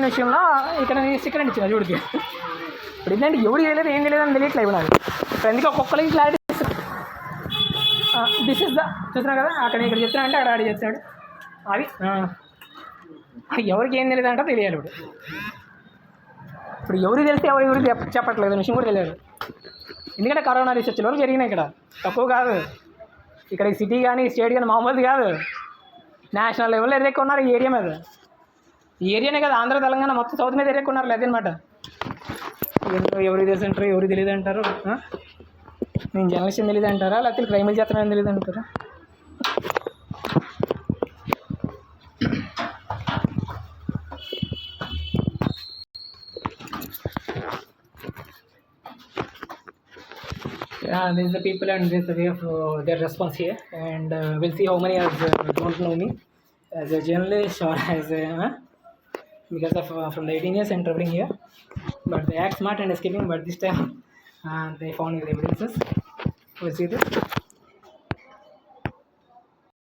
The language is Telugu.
తెలియని విషయంలో ఇక్కడ నేను స్టిక్కర్ ఇచ్చిన చూడికి. ఇప్పుడు ఏంటంటే ఎవరు తెలియదు ఏం తెలియదు అని తెలియట్లేదు నాకు. ఇప్పుడు ఎందుకు ఒక్కొక్కరికి క్లారిటీ దిస్ ఇస్ ద చూసినా కదా, అక్కడ ఇక్కడ చెప్తున్నా అంటే అక్కడ ఆడి చెప్తాడు. అది ఎవరికి ఏం తెలియదు అంటే తెలియాలి. ఇప్పుడు ఎవరికి తెలిస్తే ఎవరికి చెప్పట్లేదు విషయం కూడా తెలియదు. ఎందుకంటే కరోనా రీసెర్చ్లు వరకు జరిగినాయి ఇక్కడ, తక్కువ కాదు. ఇక్కడ ఈ సిటీ కానీ స్టేట్ కానీ మామూలుది కాదు, నేషనల్ లెవెల్లో ఎదుర్కొన్నారు ఈ ఏరియా మీద. ఈ ఏరియానే కదా, ఆంధ్ర తెలంగాణ మొత్తం సౌత్ మీద ఎదుర్కొన్నారు. లేదనమాట ఎవరికి తెలిసి అంటారు, ఎవరికి తెలియదు అంటారు. నేను జర్నలిస్ట్ తెలియదు అంటారా, లేకపోతే క్రైమ్లు చేస్తానని తెలియదు అంటారా? This is the people and this is the way of their response here, and we'll see how many don't know me as a journalist or as a because of from the 18 years and traveling here, but they act smart and escaping, but this time they found the evidences. We'll see this.